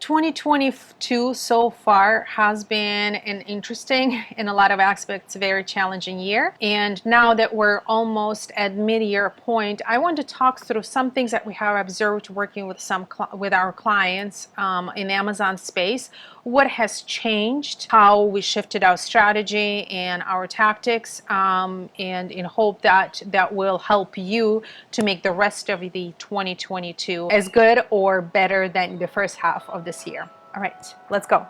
2022 so far has been an interesting, in a lot of aspects, very challenging year. And now that we're almost at mid-year point, I want to talk through some things that we have observed working with our clients in Amazon space. What has changed, how we shifted our strategy and our tactics, and in hope that that will help you to make the rest of the 2022 as good or better than the first half of this year. All right, let's go.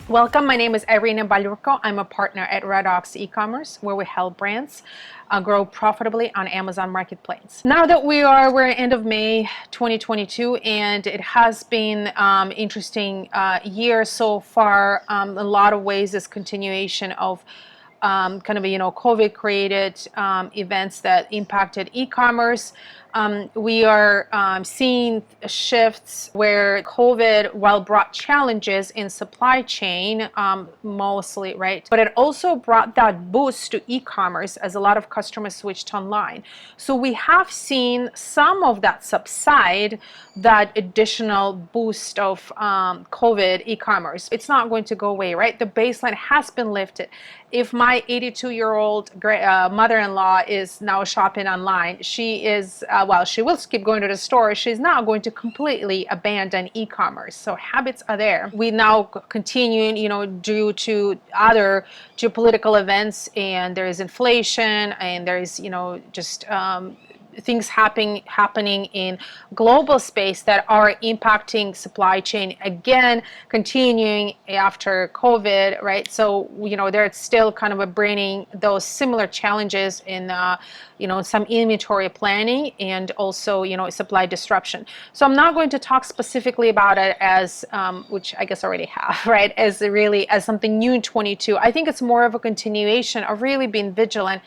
Welcome, my name is Irina Balurko. I'm a partner at Red Rocks Ecommerce, where we help brands grow profitably on Amazon Marketplace. Now that we're end of May 2022, and it has been interesting year so far. A lot of ways is continuation of kind of COVID created events that impacted e-commerce. We are seeing shifts where COVID, while brought challenges in supply chain, mostly, right? But it also brought that boost to e-commerce as a lot of customers switched online. So we have seen some of that subside, that additional boost of COVID e-commerce. It's not going to go away, right? The baseline has been lifted. If my 82-year-old mother-in-law is now shopping online, she is, she will keep going to the store. She's not going to completely abandon e-commerce. So habits are there. We now continuing, due to other geopolitical events, and there is inflation, and there is, just things happening in global space that are impacting supply chain, again continuing after COVID, right? So they're still kind of bringing those similar challenges in some inventory planning, and also supply disruption. So I'm not going to talk specifically about it as which I guess I already have, right, as something new in 22. I think it's more of a continuation of really being vigilant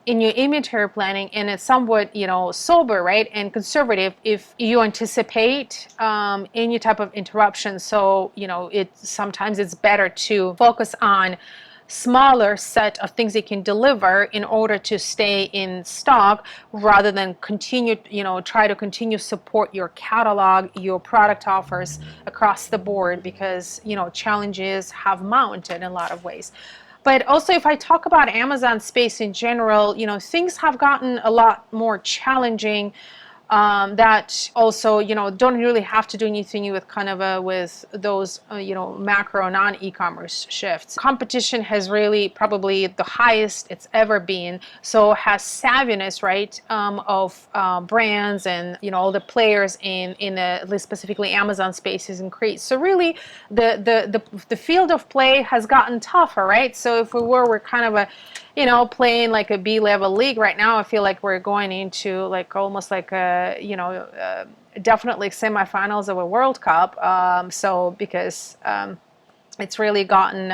in your inventory planning, and it's somewhat sober, right, and conservative if you anticipate any type of interruption. So sometimes it's better to focus on smaller set of things you can deliver in order to stay in stock, rather than try to continue support your catalog, your product offers across the board, because challenges have mounted in a lot of ways. But also, if I talk about Amazon space in general, things have gotten a lot more challenging. That also, don't really have to do anything with with those, macro non-e-commerce shifts. Competition has really probably the highest it's ever been. So has savviness, right, of brands and, all the players in at least specifically Amazon space has increased. So really the field of play has gotten tougher, right? So if we're kind of playing like a B-level league right now, I feel like we're going into almost like a, definitely semifinals of a World Cup. So because it's really gotten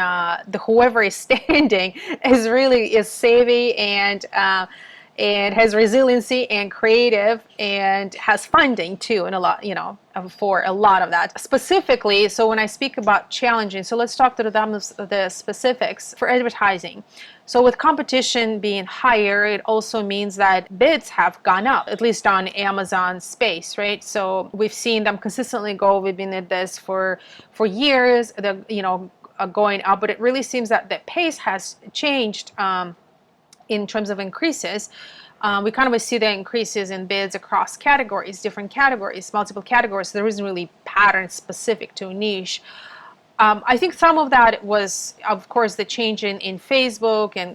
whoever is standing is savvy and has resiliency and creative, and has funding too, and a lot, for a lot of that specifically. So when I speak about challenging, so let's talk through the specifics for advertising. So with competition being higher, it also means that bids have gone up, at least on Amazon space, right? So we've seen them consistently go. We've been at this for years, going up, but it really seems that the pace has changed in terms of increases. We kind of see the increases in bids across categories, different categories, multiple categories. So there isn't really pattern specific to a niche. I think some of that was, of course, the change in Facebook and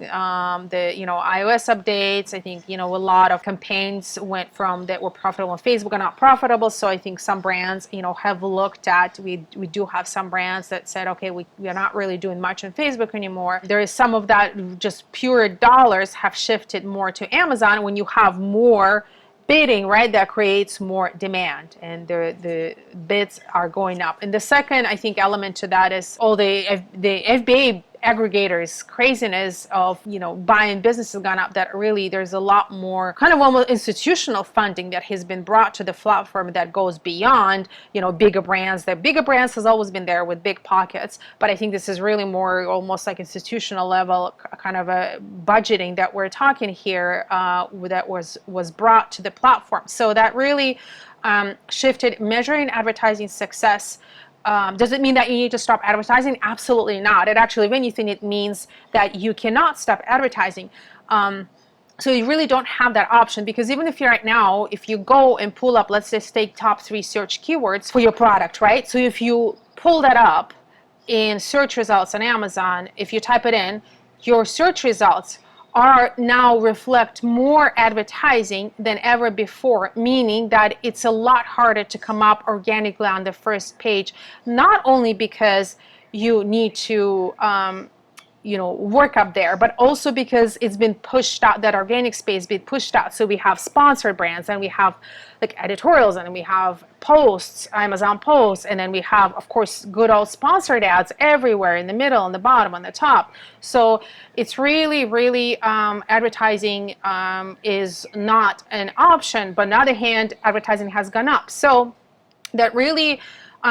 the iOS updates. I think a lot of campaigns went from that were profitable on Facebook are not profitable. So I think some brands have looked at, we do have some brands that said, okay, we are not really doing much on Facebook anymore. There is some of that, just pure dollars have shifted more to Amazon when you have more bidding, right? That creates more demand, and the bids are going up. And the second, I think, element to that is all the FBA aggregators craziness of, you know, buying businesses gone up, that really there's a lot more kind of almost institutional funding that has been brought to the platform that goes beyond, you know, bigger brands. The bigger brands has always been there with big pockets, but I think this is really more almost like institutional level kind of a budgeting that we're talking here, that was brought to the platform. So that really shifted measuring advertising success. Does it mean that you need to stop advertising? Absolutely not. It actually, if anything, it means that you cannot stop advertising. So you really don't have that option, because even if you're right now, if you go and pull up, let's just take top 3 search keywords for your product, right? So if you pull that up in search results on Amazon, if you type it in, your search results are now reflect more advertising than ever before, meaning that it's a lot harder to come up organically on the first page, not only because you need to you know, work up there, but also because it's been pushed out, that organic space been pushed out. So we have sponsored brands, and we have like editorials, and we have posts, Amazon posts, and then we have, of course, good old sponsored ads everywhere, in the middle, on the bottom, on the top. So it's really advertising is not an option, but on the other hand, advertising has gone up. So that really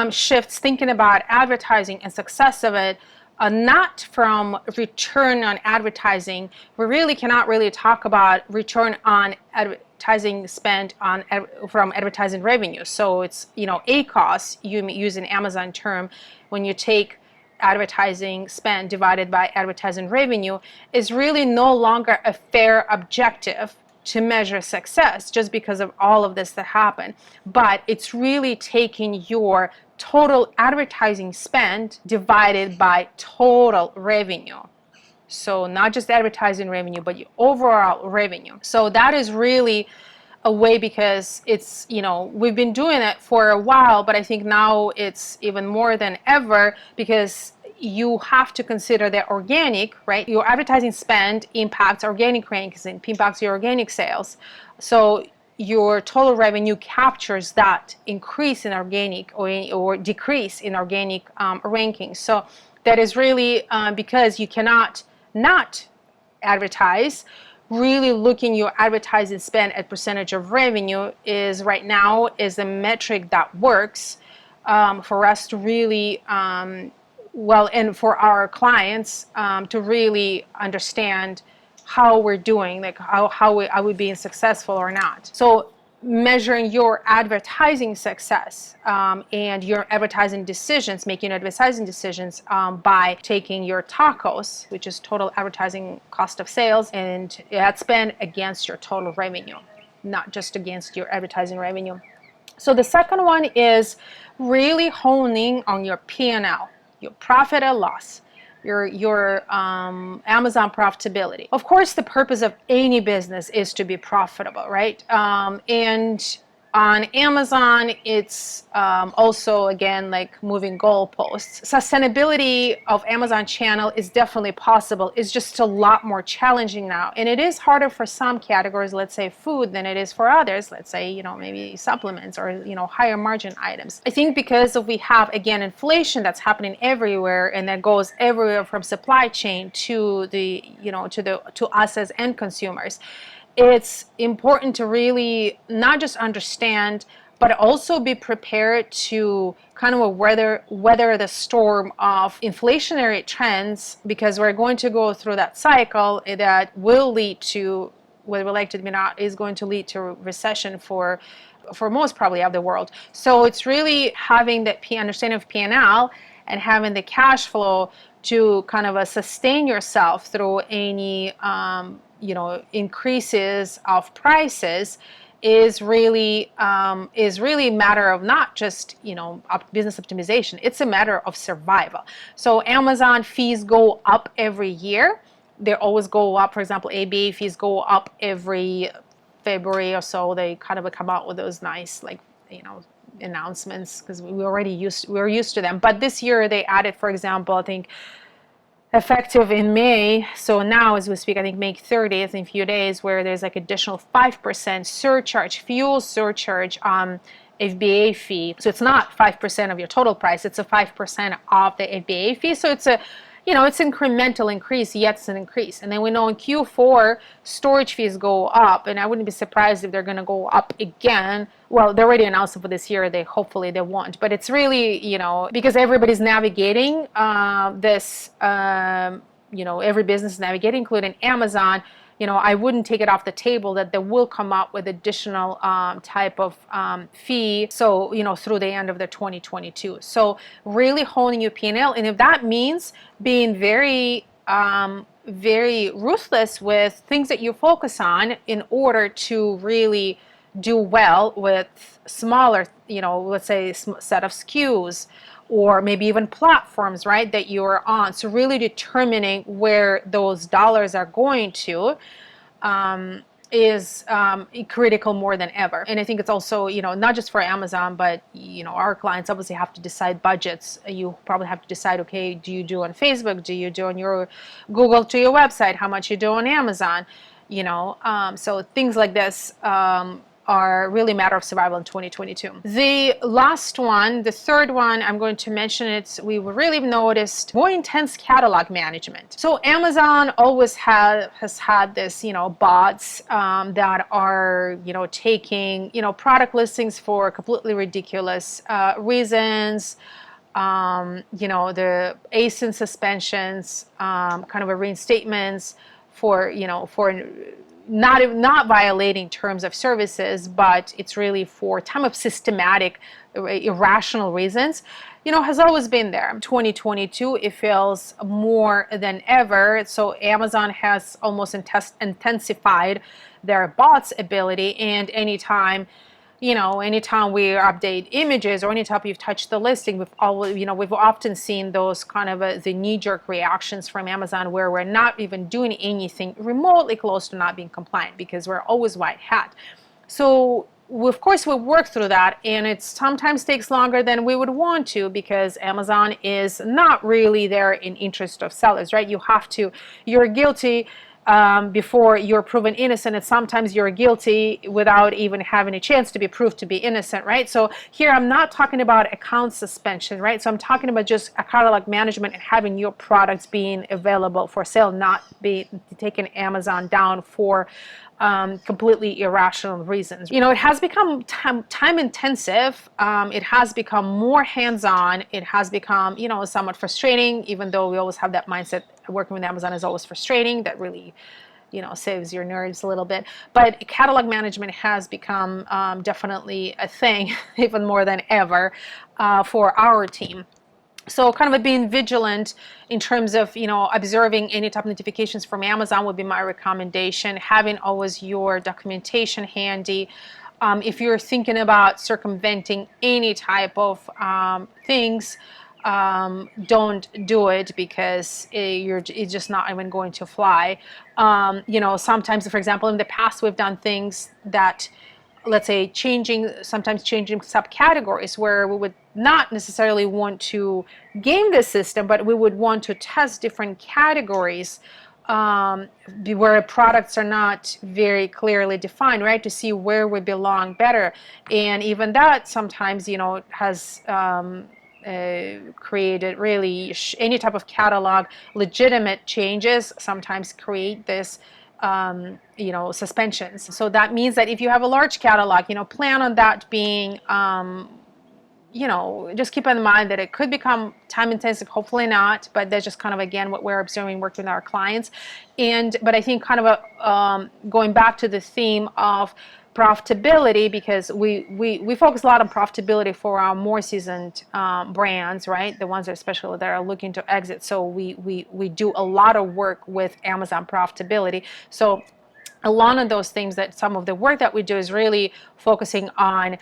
shifts thinking about advertising and success of it, not from return on advertising. We really cannot really talk about return on advertising spent on from advertising revenue. So it's, you know, ACoS, you use an Amazon term, when you take advertising spend divided by advertising revenue, is really no longer a fair objective to measure success, just because of all of this that happened. But it's really taking your total advertising spend divided by total revenue. So not just advertising revenue, but your overall revenue. So that is really a way, because it's, you know, we've been doing it for a while, but I think now it's even more than ever, because you have to consider the organic, right? Your advertising spend impacts organic rankings and impacts your organic sales. So your total revenue captures that increase in organic or decrease in organic rankings. So that is really because you cannot not advertise. Really looking your advertising spend at percentage of revenue is right now is a metric that works for us to really well, and for our clients to really understand how we're doing, like are we being successful or not. So measuring your advertising success and your advertising decisions, making advertising decisions by taking your TACoS, which is total advertising cost of sales, and ad spend against your total revenue, not just against your advertising revenue. So the second one is really honing on your P&L, your profit and loss, your Amazon profitability. Of course, the purpose of any business is to be profitable, right? And on Amazon, it's also, again, like moving goalposts. Sustainability of Amazon channel is definitely possible. It's just a lot more challenging now. And it is harder for some categories, let's say food, than it is for others. Let's say, you know, maybe supplements or, you know, higher margin items. I think because we have, again, inflation that's happening everywhere, and that goes everywhere from supply chain to the, you know, to us as end consumers. It's important to really not just understand, but also be prepared to kind of weather the storm of inflationary trends, because we're going to go through that cycle that will lead to, whether we like it or not, is going to lead to recession for most probably of the world. So it's really having that understanding of P&L and having the cash flow to kind of sustain yourself through any you know, increases of prices is really a matter of not just, you know, business optimization. It's a matter of survival. So Amazon fees go up every year. They always go up. For example, ABA fees go up every February or so. They kind of come out with those nice, like, you know, announcements, because we're used to them. But this year they added, for example, I think effective in May, so now as we speak, I think May 30th, in a few days, where there's like additional 5% surcharge, fuel surcharge on FBA fee. So it's not 5% of your total price, it's a 5% of the FBA fee. So it's incremental increase, yet it's an increase. And then we know in Q4, storage fees go up, and I wouldn't be surprised if they're going to go up again. Well, they already announced it for this year. Hopefully they won't. But it's really, because everybody's navigating this, every business is navigating, including Amazon. I wouldn't take it off the table that they will come up with additional type of fee. So, through the end of the 2022. So really honing your P&L. And if that means being very, very ruthless with things that you focus on in order to really do well with smaller, let's say set of SKUs, or maybe even platforms, right, that you're on. So really determining where those dollars are going to is critical more than ever. And I think it's also, not just for Amazon, but, our clients obviously have to decide budgets. You probably have to decide, okay, do you do on Facebook? Do you do on your Google to your website? How much you do on Amazon? So things like this are really a matter of survival in 2022. The last one, the third one I'm going to mention, we really noticed more intense catalog management. So Amazon always has had this, bots that are, taking, product listings for completely ridiculous reasons. The ASIN suspensions, kind of a reinstatements for not violating terms of services, but it's really for time of systematic, irrational reasons, has always been there. 2022, it feels more than ever. So Amazon has almost intensified their bots ability, and anytime we update images or anytime you've touched the listing, we've often seen those kind of the knee-jerk reactions from Amazon where we're not even doing anything remotely close to not being compliant because we're always white hat. So of course we work through that, and it sometimes takes longer than we would want to because Amazon is not really there in interest of sellers, right? You're guilty before you're proven innocent, and sometimes you're guilty without even having a chance to be proved to be innocent, right? So here I'm not talking about account suspension, right? So I'm talking about just a catalog management and having your products being available for sale, not be taking Amazon down for completely irrational reasons. It has become time intensive. It has become more hands-on. It has become, somewhat frustrating, even though we always have that mindset working with Amazon is always frustrating. That really, saves your nerves a little bit. But catalog management has become definitely a thing, even more than ever, for our team. So kind of being vigilant in terms of, observing any type of notifications from Amazon would be my recommendation. Having always your documentation handy. If you're thinking about circumventing any type of things, don't do it because it's just not even going to fly. Sometimes, for example, in the past we've done things that, let's say, sometimes changing subcategories where we would not necessarily want to game the system, but we would want to test different categories where products are not very clearly defined, right? To see where we belong better. And even that sometimes, has created really any type of catalog legitimate changes sometimes create this suspensions. So that means that if you have a large catalog, plan on that being just keep in mind that it could become time intensive, hopefully not, but that's just kind of, again, what we're observing working with our clients. But I think kind of going back to the theme of profitability, because we focus a lot on profitability for our more seasoned brands, right? The ones that especially that are looking to exit. So we do a lot of work with Amazon profitability. So a lot of those things, that some of the work that we do is really focusing on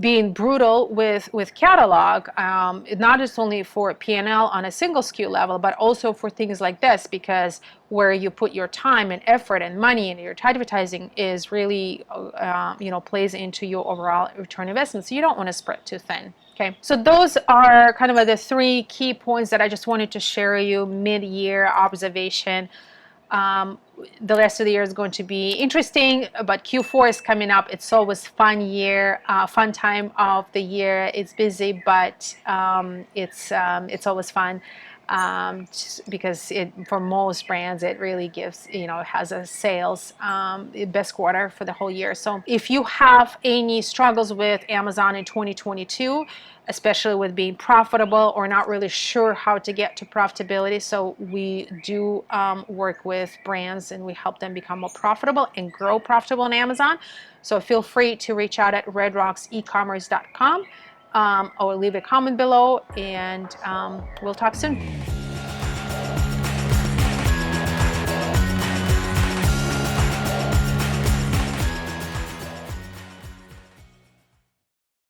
being brutal with catalog, not just only for P&L on a single SKU level, but also for things like this, because where you put your time and effort and money and your advertising is really, plays into your overall return investment. So you don't want to spread too thin. Okay, so those are kind of the three key points that I just wanted to share with you, mid-year observation. The rest of the year is going to be interesting, but Q4 is coming up. It's always fun time of the year. It's busy, but it's always fun. because for most brands it really gives, has a sales best quarter for the whole year. So if you have any struggles with Amazon in 2022, especially with being profitable or not really sure how to get to profitability, so we do work with brands and we help them become more profitable and grow profitable on Amazon. So feel free to reach out at redrocksecommerce.com, or leave a comment below, and we'll talk soon.